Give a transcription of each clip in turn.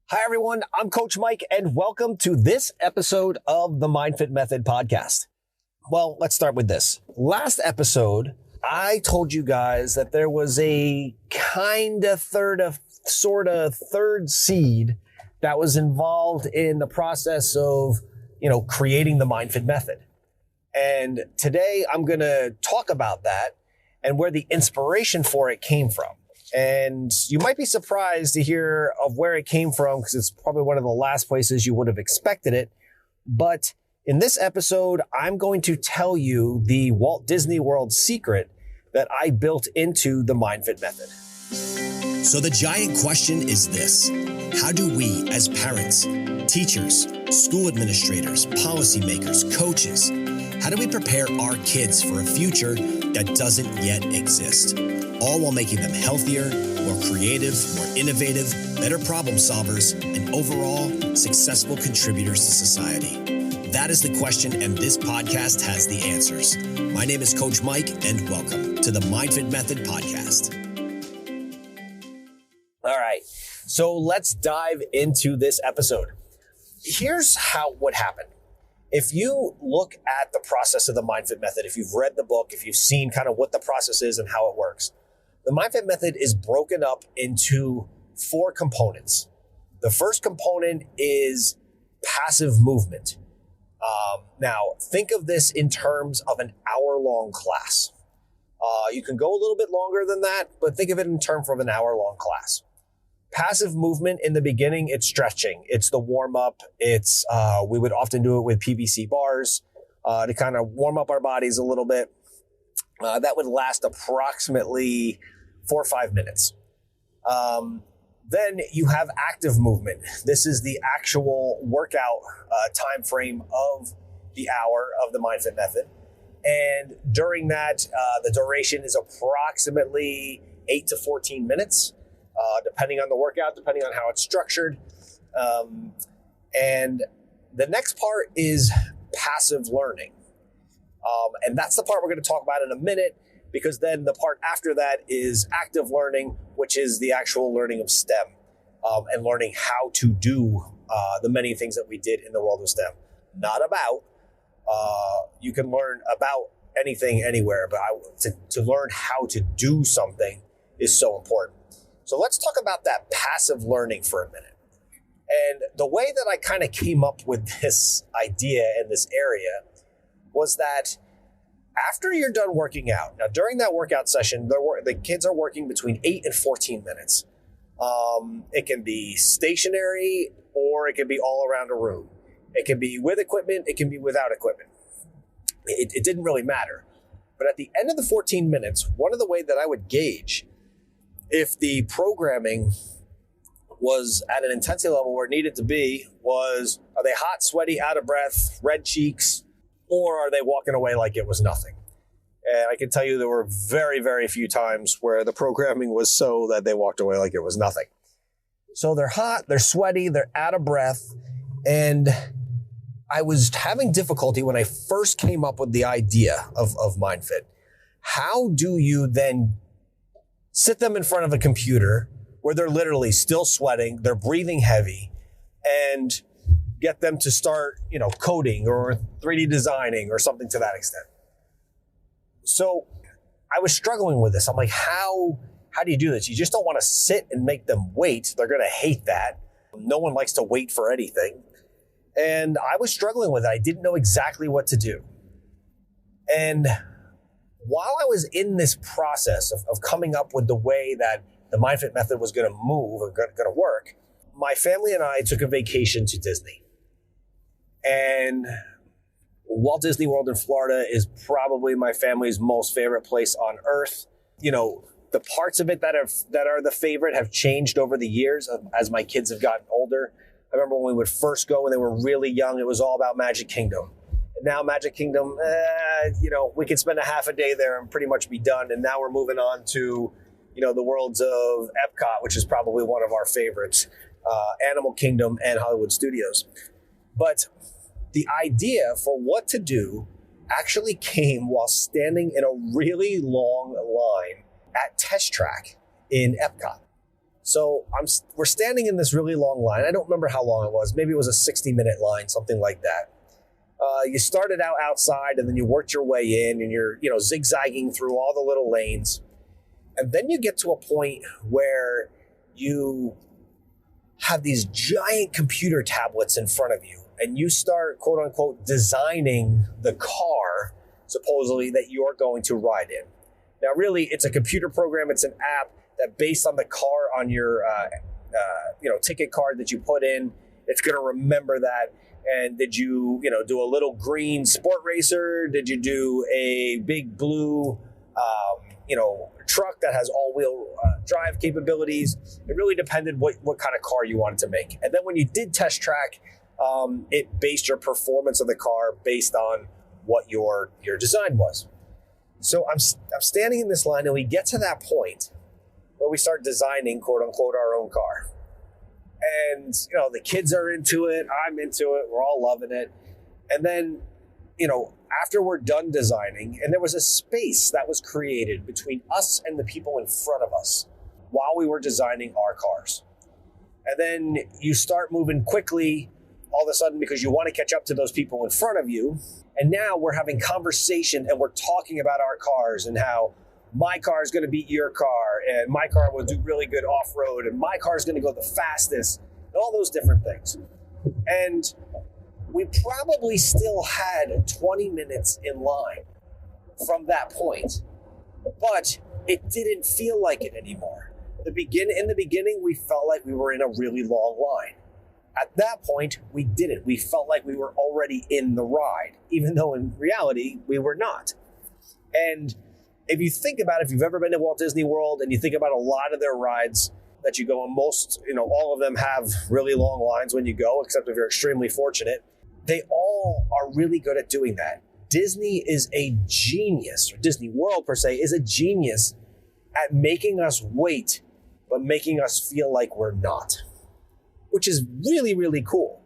Hi, everyone. I'm Coach Mike, and welcome to this episode of the MindFit Method podcast. Well, let's start with this. Last episode, I told you guys that there was a third seed that was involved in the process of, creating the MindFit Method. And today I'm going to talk about that and where the inspiration for it came from. And you might be surprised to hear of where it came from because it's probably one of the last places you would have expected it. But in this episode, I'm going to tell you the Walt Disney World secret that I built into the MindFit Method. So the giant question is this: how do we as parents, teachers, school administrators, policymakers, coaches, how do we prepare our kids for a future that doesn't yet exist? All while making them healthier, more creative, more innovative, better problem solvers, and overall successful contributors to society. That is the question, and this podcast has the answers. My name is Coach Mike, and welcome to the MindFit Method podcast. All right, so let's dive into this episode. Here's what happened. If you look at the process of the MindFit Method, if you've read the book, if you've seen kind of what the process is and how it works, the MindFit Method is broken up into 4 components. The first component is passive movement. Now, think of this in terms of an hour-long class. You can go a little bit longer than that, but think of it in terms of an hour-long class. Passive movement in the beginning, it's stretching. It's the warm-up. We would often do it with PVC bars to kind of warm up our bodies a little bit. That would last approximately 4 or 5 minutes. Then you have active movement. This is the actual workout time frame of the hour of the MindFit Method. And during that, the duration is approximately 8 to 14 minutes, depending on the workout, depending on how it's structured. And the next part is passive learning. And that's the part we're going to talk about in a minute, because then the part after that is active learning, which is the actual learning of STEM and learning how to do the many things that we did in the world of STEM. Not about, you can learn about anything anywhere, but to learn how to do something is so important. So let's talk about that passive learning for a minute. And the way that I kind of came up with this idea in this area was that after you're done working out, now during that workout session, the kids are working between 8 and 14 minutes. It can be stationary or it can be all around a room. It can be with equipment, it can be without equipment. It didn't really matter. But at the end of the 14 minutes, one of the ways that I would gauge if the programming was at an intensity level where it needed to be was, are they hot, sweaty, out of breath, red cheeks, or are they walking away like it was nothing? And I can tell you there were very, very few times where the programming was so that they walked away like it was nothing. So they're hot, they're sweaty, they're out of breath. And I was having difficulty when I first came up with the idea of MindFit. How do you then sit them in front of a computer where they're literally still sweating, they're breathing heavy, and get them to start, coding or 3D designing or something to that extent? So I was struggling with this. I'm like, how do you do this? You just don't want to sit and make them wait. They're going to hate that. No one likes to wait for anything. And I was struggling with it. I didn't know exactly what to do. And while I was in this process of coming up with the way that the MindFit Method was going to move or going to work, my family and I took a vacation to Disney. And Walt Disney World in Florida is probably my family's most favorite place on earth. The parts of it that are the favorite have changed over the years as my kids have gotten older. I remember when we would first go when they were really young, it was all about Magic Kingdom. And now Magic Kingdom, we can spend a half a day there and pretty much be done. And now we're moving on to, the worlds of Epcot, which is probably one of our favorites, Animal Kingdom and Hollywood Studios. But the idea for what to do actually came while standing in a really long line at Test Track in Epcot. So we're standing in this really long line. I don't remember how long it was. Maybe it was a 60-minute line, something like that. You started out outside and then you worked your way in and you're, zigzagging through all the little lanes. And then you get to a point where you have these giant computer tablets in front of you and you start, quote unquote, designing the car, supposedly, that you're going to ride in. Now, really, it's a computer program. It's an app that, based on the car on your, ticket card that you put in, it's going to remember that. And did you, do a little green sport racer? Did you do a big blue, truck that has all-wheel drive capabilities? It really depended what kind of car you wanted to make. And then when you did test track, it based your performance of the car based on what your design was. So I'm standing in this line, and we get to that point where we start designing, quote unquote, our own car. And, the kids are into it. I'm into it. We're all loving it. And then, after we're done designing, and there was a space that was created between us and the people in front of us while we were designing our cars. And then you start moving quickly all of a sudden because you want to catch up to those people in front of you. And now we're having conversation and we're talking about our cars and how my car is going to beat your car and my car will do really good off-road and my car is going to go the fastest and all those different things. And we probably still had 20 minutes in line from that point, but it didn't feel like it anymore. In the beginning, we felt like we were in a really long line. At that point, we didn't. We felt like we were already in the ride, even though in reality, we were not. And if you think about it, if you've ever been to Walt Disney World and you think about a lot of their rides that you go on, most, all of them have really long lines when you go, except if you're extremely fortunate. They all are really good at doing that. Disney is a genius, or Disney World per se, is a genius at making us wait, but making us feel like we're not, which is really, really cool.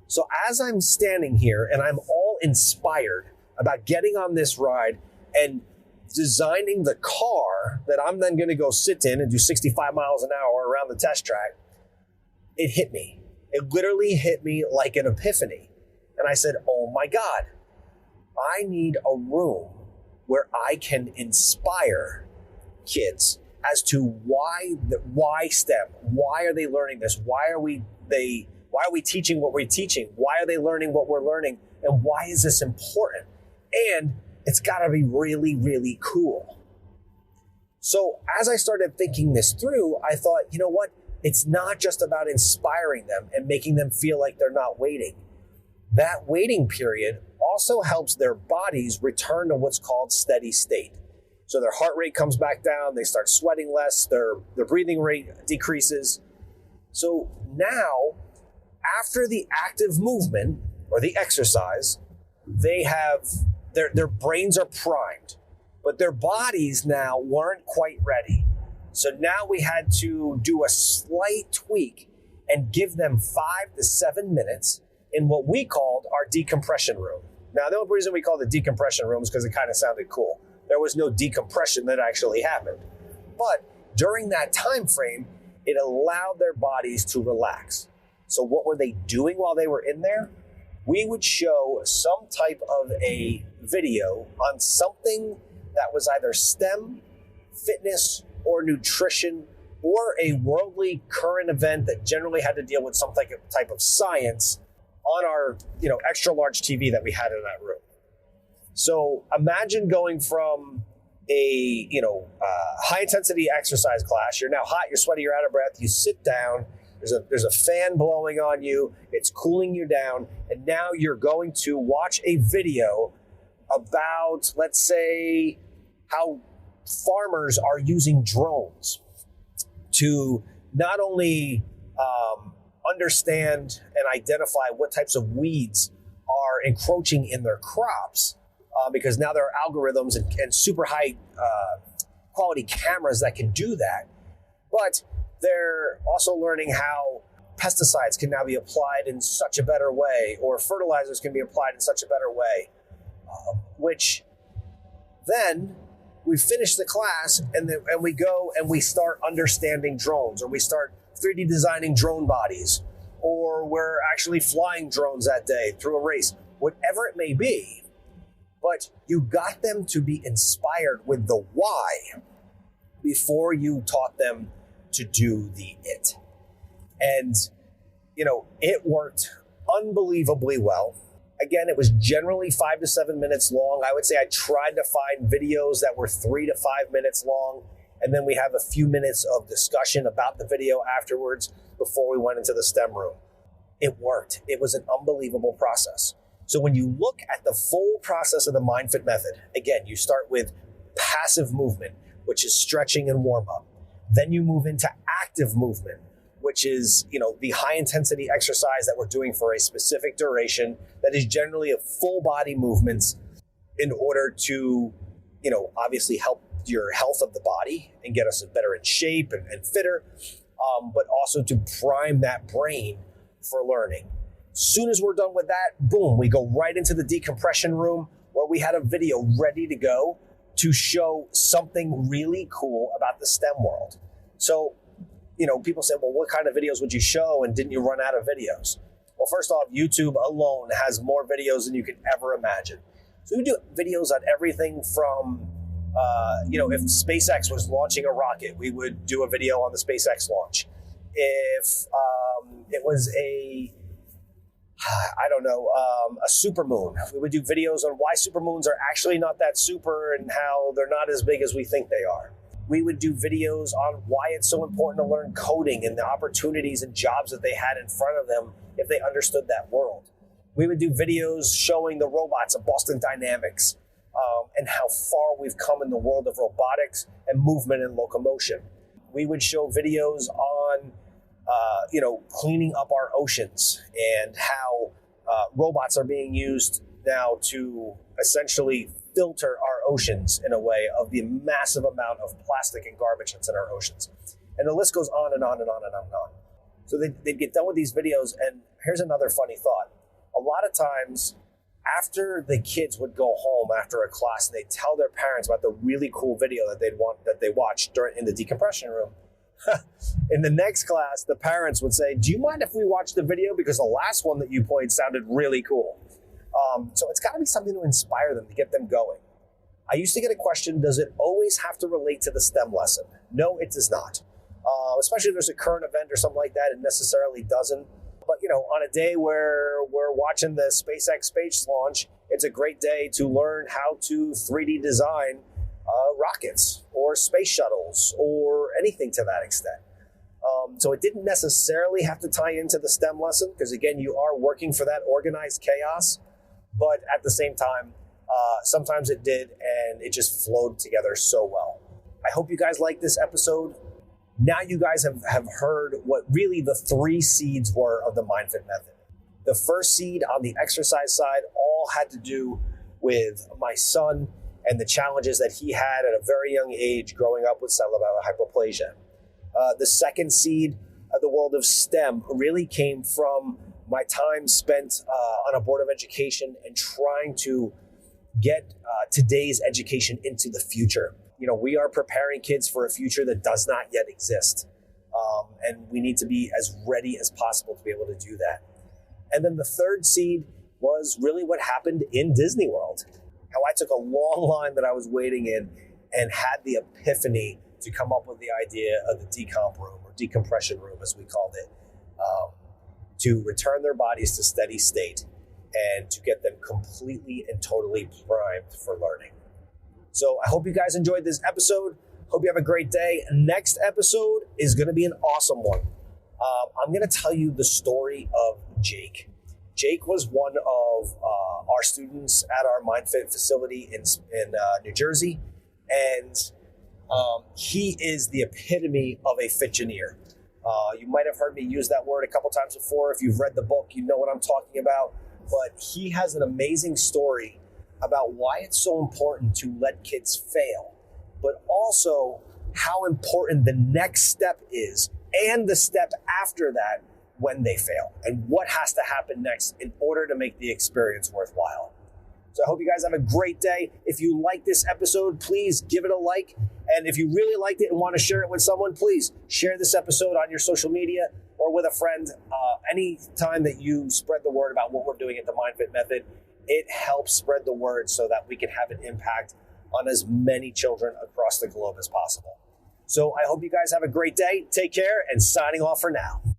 So as I'm standing here and I'm all inspired about getting on this ride and designing the car that I'm then going to go sit in and do 65 miles an hour around the test track, it hit me. It literally hit me like an epiphany. And I said, oh my God, I need a room where I can inspire kids as to why STEM, why are they learning this? Why are we teaching what we're teaching? Why are they learning what we're learning? And why is this important? And it's got to be really, really cool. So as I started thinking this through, I thought, you know what? It's not just about inspiring them and making them feel like they're not waiting. That waiting period also helps their bodies return to what's called steady state. So their heart rate comes back down, they start sweating less, their breathing rate decreases. So now, after the active movement or the exercise, they have their brains are primed, but their bodies now weren't quite ready. So now we had to do a slight tweak and give them 5 to 7 minutes in what we called our decompression room. Now, the only reason we called it decompression room is because it kind of sounded cool. There was no decompression that actually happened. But during that time frame, it allowed their bodies to relax. So what were they doing while they were in there? We would show some type of a video on something that was either STEM, fitness, or nutrition, or a worldly current event that generally had to deal with some type of science on our, extra large TV that we had in that room. So imagine going from a, high intensity exercise class. You're now hot, you're sweaty, you're out of breath. You sit down. There's a fan blowing on you. It's cooling you down. And now you're going to watch a video about, let's say, how farmers are using drones to not only understand and identify what types of weeds are encroaching in their crops, because now there are algorithms and super high quality cameras that can do that. But they're also learning how pesticides can now be applied in such a better way, or fertilizers can be applied in such a better way, which then we finish the class and we go and we start understanding drones, or we start 3D designing drone bodies, or we're actually flying drones that day through a race, whatever it may be. But you got them to be inspired with the why before you taught them to do the it. And, it worked unbelievably well. Again, it was generally 5 to 7 minutes long. I would say I tried to find videos that were 3 to 5 minutes long. And then we have a few minutes of discussion about the video afterwards before we went into the STEM room. It worked. It was an unbelievable process. So when you look at the full process of the MindFit Method, again, you start with passive movement, which is stretching and warm up. Then you move into active movement, which is, the high intensity exercise that we're doing for a specific duration that is generally a full body movements in order to, obviously help your health of the body and get us better in shape and fitter, but also to prime that brain for learning. Soon as we're done with that, boom, we go right into the decompression room where we had a video ready to go to show something really cool about the STEM world. So, people say, well, what kind of videos would you show? And didn't you run out of videos? Well, first off, YouTube alone has more videos than you could ever imagine. So we do videos on everything from, if SpaceX was launching a rocket, we would do a video on the SpaceX launch. If it was a supermoon, we would do videos on why supermoons are actually not that super and how they're not as big as we think they are. We would do videos on why it's so important to learn coding and the opportunities and jobs that they had in front of them if they understood that world. We would do videos showing the robots of Boston Dynamics and how far we've come in the world of robotics and movement and locomotion. We would show videos on, cleaning up our oceans and how robots are being used now to essentially filter our oceans in a way of the massive amount of plastic and garbage that's in our oceans. And the list goes on and on and on and on and on. So they'd get done with these videos, and here's another funny thought. A lot of times, after the kids would go home after a class, and they'd tell their parents about the really cool video that they watched in the decompression room. In the next class, the parents would say, do you mind if we watch the video? Because the last one that you played sounded really cool. So it's got to be something to inspire them, to get them going. I used to get a question, does it always have to relate to the STEM lesson? No, it does not. Especially if there's a current event or something like that, it necessarily doesn't. But, on a day where we're watching the SpaceX space launch, it's a great day to learn how to 3D design rockets or space shuttles or anything to that extent. So it didn't necessarily have to tie into the STEM lesson because, again, you are working for that organized chaos. But at the same time, sometimes it did, and it just flowed together so well. I hope you guys like this episode. Now you guys have heard what really the 3 seeds were of the MindFit Method. The first seed on the exercise side all had to do with my son and the challenges that he had at a very young age growing up with cerebellar hypoplasia. The second seed of the world of STEM really came from my time spent on a board of education and trying to get today's education into the future. We are preparing kids for a future that does not yet exist. And we need to be as ready as possible to be able to do that. And then the third seed was really what happened in Disney World. How I took a long line that I was waiting in and had the epiphany to come up with the idea of the decomp room, or decompression room as we called it, to return their bodies to steady state and to get them completely and totally primed for learning. So I hope you guys enjoyed this episode. Hope you have a great day. Next episode is going to be an awesome one. I'm going to tell you the story of Jake. Jake was one of our students at our MindFit facility in New Jersey, and he is the epitome of a fitgineer. You might have heard me use that word a couple times before. If you've read the book, you know what I'm talking about. But he has an amazing story about why it's so important to let kids fail, but also how important the next step is and the step after that when they fail, and what has to happen next in order to make the experience worthwhile. So I hope you guys have a great day. If you like this episode, please give it a like. And if you really liked it and want to share it with someone, please share this episode on your social media or with a friend. Any time that you spread the word about what we're doing at the MindFit Method, it helps spread the word so that we can have an impact on as many children across the globe as possible. So I hope you guys have a great day. Take care, and signing off for now.